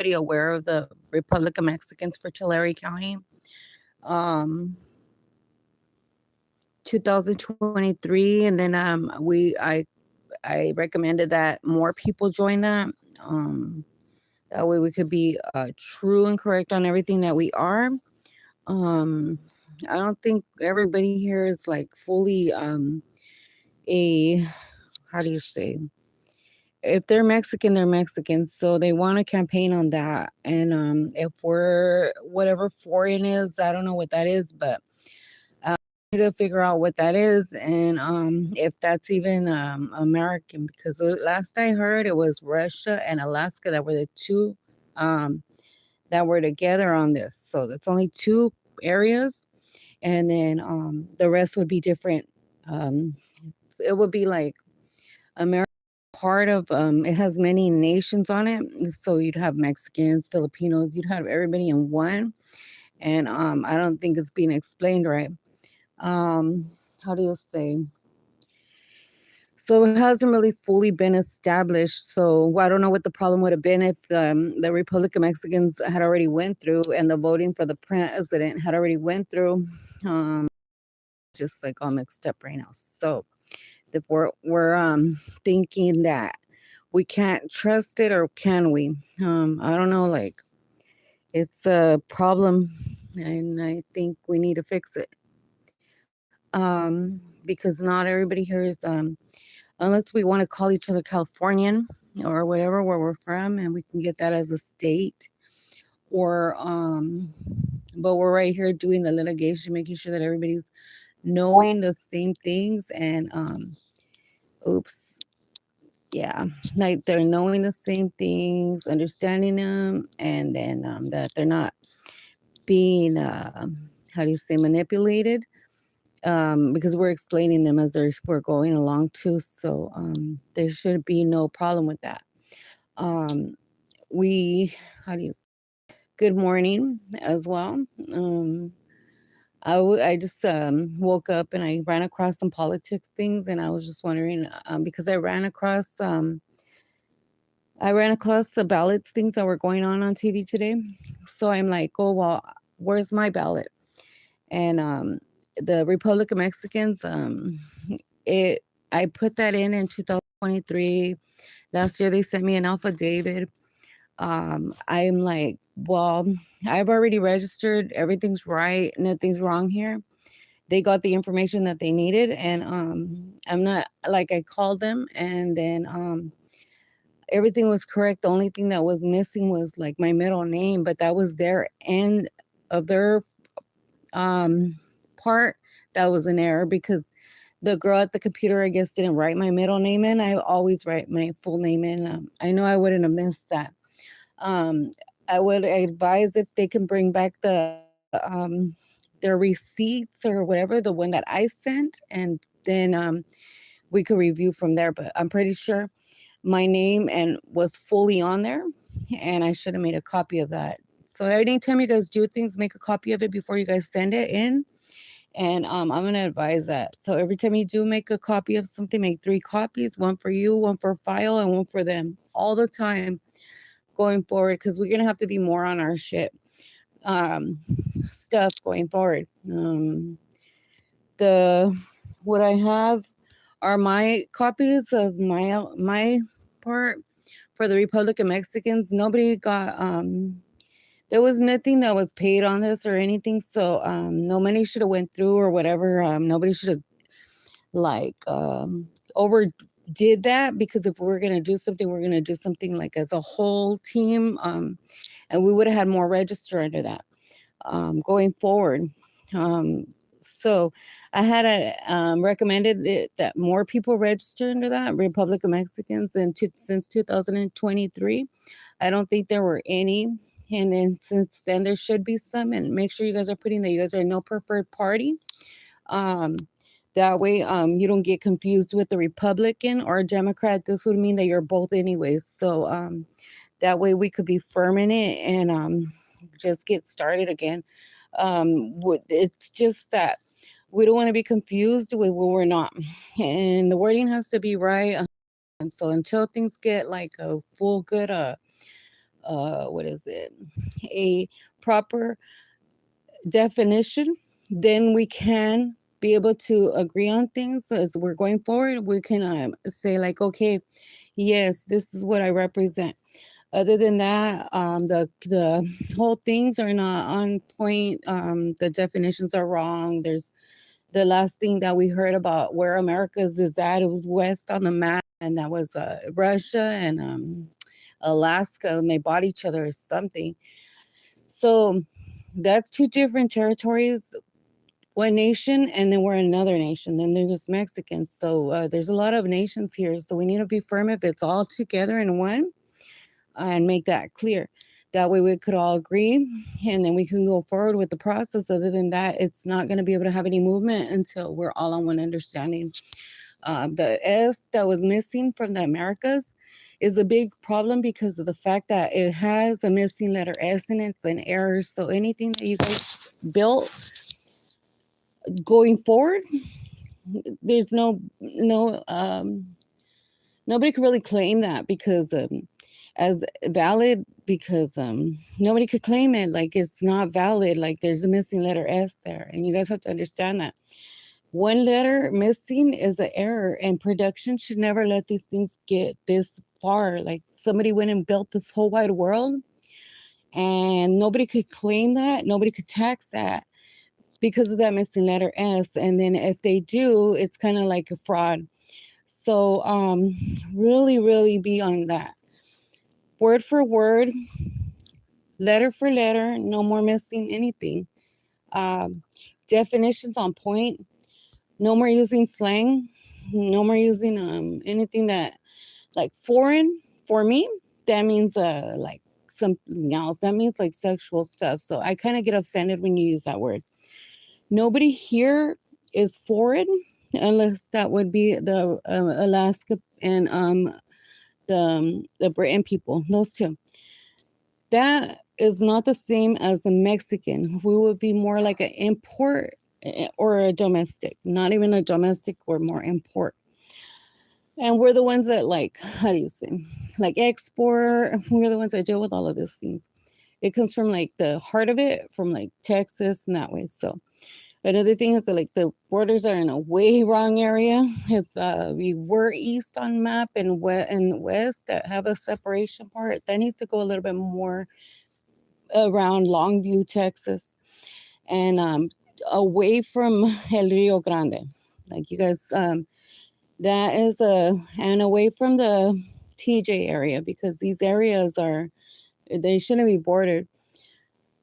everybody aware of the Republic of Mexicans for Tulare County. Um, 2023, and then I recommended that more people join that. Um, that way we could be true and correct on everything that we are. Um, I don't think everybody here is like fully a how do you say, if they're Mexican, they're Mexican. So they want to campaign on that. And if we're whatever foreign is, I don't know what that is, but need to figure out what that is and if that's even American, because the last I heard it was Russia and Alaska that were the two um, that were together on this. So that's only two areas, and then the rest would be different. Um, it would be like America part of it has many nations on it, so you'd have Mexicans, Filipinos, you'd have everybody in one, and I don't think it's being explained right. um how do you say, so it hasn't really fully been established. So I don't know what the problem would have been if the Republic of Mexicans had already went through and the voting for the president had already went through. um just like all mixed up right now. So if we're thinking that we can't trust it, or can we? I don't know, like, it's a problem, and I think we need to fix it. Because not everybody here is unless we want to call each other Californian or whatever, where we're from, and we can get that as a state. Or but we're right here doing the litigation, making sure that everybody's knowing the same things. And oops, yeah, like they're knowing the same things, understanding them, and then that they're not being how do you say, manipulated, because we're explaining them as we're going along too. So there should be no problem with that. Um, we, how do you, good morning as well. Um, I just woke up and I ran across some politics things, and I was just wondering because I ran across the ballots things that were going on TV today. So I'm like, oh well, where's my ballot? And the Republic of Mexicans, it I put that in 2023. Last year they sent me an affidavit. I'm like, well, I've already registered. Everything's right. Nothing's wrong here. They got the information that they needed, and I'm not like, I called them, and then everything was correct. The only thing that was missing was like my middle name, but that was their end of their um part. That was an error because the girl at the computer, I guess, didn't write my middle name in. I always write my full name in. I know I wouldn't have missed that. um I would advise if they can bring back their receipts or whatever, the one that I sent, and then we could review from there. But I'm pretty sure my name and was fully on there, and I should have made a copy of that. So anytime you guys do things, make a copy of it before you guys send it in. And I'm gonna advise that. So every time you do make a copy of something, make 3 copies: one for you, one for file, and one for them. All the time going forward, because we're gonna have to be more on our shit um, stuff going forward. The what I have are my copies of my part for the Republic of Mexicans. Nobody got there was nothing that was paid on this or anything, so no money should have went through or whatever. Nobody should have like overdid that, because if we're gonna do something, we're gonna do something like as a whole team, and we would have had more register under that going forward. Um, so I had recommended that more people register under that Republic of Mexicans, and since 2023, I don't think there were any. And then since then, there should be some. And make sure you guys are putting that you guys are no preferred party. Um, that way, you don't get confused with the Republican or Democrat. This would mean that you're both anyways. So that way we could be firm in it and just get started again. It's just that we don't want to be confused with what we're not. And the wording has to be right. And so until things get like a full good what is it, a proper definition, then we can be able to agree on things as we're going forward. We can say like, okay, yes, this is what I represent. Other than that, the whole things are not on point. The definitions are wrong. There's the last thing that we heard about where America's is at. It was west on the map, and that was Russia and Alaska, and they bought each other or something. So that's two different territories, one nation, and then we're another nation. Then there's Mexicans. So there's a lot of nations here. So we need to be firm if it's all together in one, and make that clear. That way we could all agree, and then we can go forward with the process. Other than that, it's not going to be able to have any movement until we're all on one understanding. The S that was missing from the Americas is a big problem because of the fact that it has a missing letter S in it. It's an error. So anything that you guys built going forward, there's nobody could really claim that because as valid, because nobody could claim it like it's not valid, like there's a missing letter S there, and you guys have to understand that one letter missing is an error, and production should never let these things get this far. Like somebody went and built this whole wide world, and nobody could claim that, nobody could tax that because of that missing letter S. And then if they do, it's kind of like a fraud. So really be on that. Word for word, letter for letter, no more missing anything. Um, Definitions on point, no more using slang, no more using anything that like foreign. For me, that means like something else. That means like sexual stuff. So I kind of get offended when you use that word. Nobody here is foreign unless that would be the Alaska and the Britain people, those two. That is not the same as a Mexican. We would be more like an import or a domestic, not even a domestic, or more import. And we're the ones that, like, how do you say, like export. We're the ones that deal with all of these things. It comes from like the heart of it, from like Texas and that way. So another thing is that like the borders are in a way wrong area. If we were east on map and west that have a separation part, that needs to go a little bit more around Longview, Texas, and away from El Rio Grande. Like you guys, that is and away from the TJ area, because these areas they shouldn't be bordered.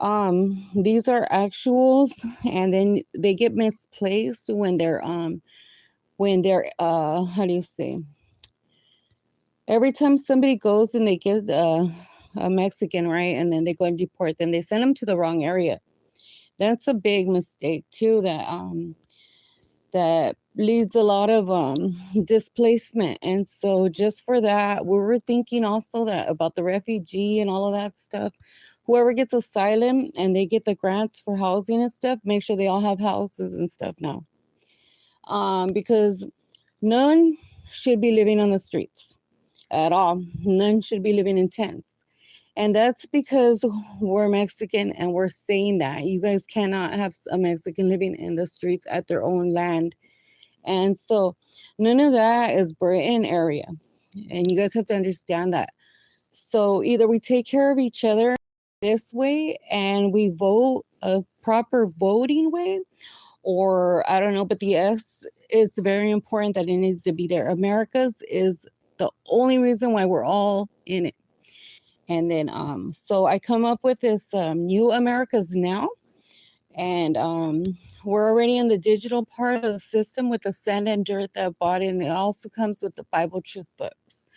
These are actuals, and then they get misplaced when they're how do you say, every time somebody goes and they get a Mexican, right, and then they go and deport them, they send them to the wrong area. That's a big mistake too, that leads a lot of displacement. And so just for that, we were thinking also that about the refugee and all of that stuff. Whoever gets asylum and they get the grants for housing and stuff, make sure they all have houses and stuff now. Because none should be living on the streets at all. None should be living in tents. And that's because we're Mexican, and we're saying that you guys cannot have a Mexican living in the streets at their own land. And so none of that is Britain area. And you guys have to understand that. So either we take care of each other this way and we vote a proper voting way, or I don't know, but the S is very important, that it needs to be there. America's is the only reason why we're all in it. And then so I come up with this new America's Now, and we're already in the digital part of the system with the sand and dirt that bought in. It also comes with the Bible truth books.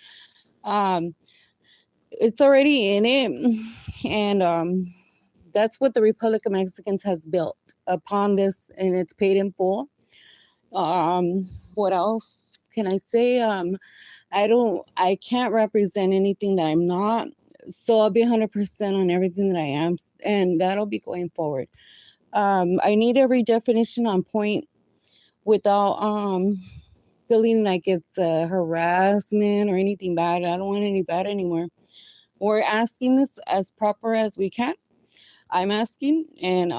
Um, it's already in it, and that's what the Republic of Mexicans has built upon this, and it's paid in full. What else can I say? I can't represent anything that I'm not. So I'll be 100% on everything that I am, and that'll be going forward. I need every definition on point without feeling like it's harassment or anything bad. I don't want any bad anymore. we're asking this as proper as we can. I'm asking, and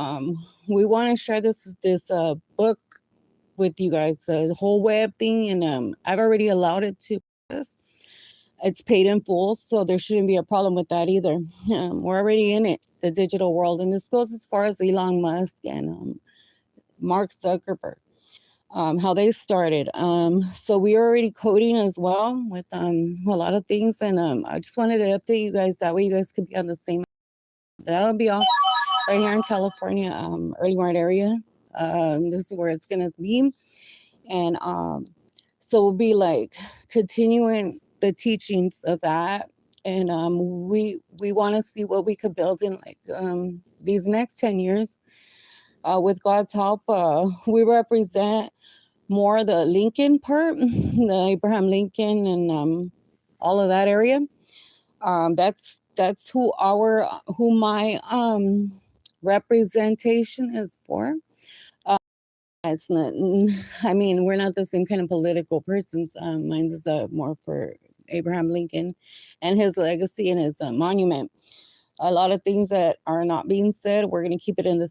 we want to share this book with you guys, the whole web thing, and I've already allowed it to us. It's paid in full, so there shouldn't be a problem with that either. We're already in it, the digital world, and this goes as far as Elon Musk and Mark Zuckerberg, how they started. So we're already coding as well with a lot of things, and I just wanted to update you guys, that way you guys could be on the same. That'll be all right here in California, early Mart area. This is where it's gonna be, and so we'll be like continuing the teachings of that, and we want to see what we could build in like these next 10 years. With God's help, we represent more the Lincoln part, the Abraham Lincoln, and all of that area. That's who my representation is for. It's not. I mean, we're not the same kind of political persons. Mine is more for Abraham Lincoln and his legacy and his monument. A lot of things that are not being said, we're gonna keep it in the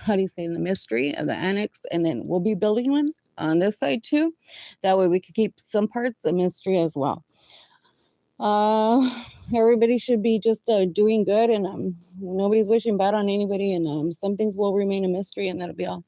how do you say, in the mystery of the annex, and then we'll be building one on this side too. That way we can keep some parts a mystery as well. Uh, Everybody should be just doing good, and nobody's wishing bad on anybody, and some things will remain a mystery, and that'll be all.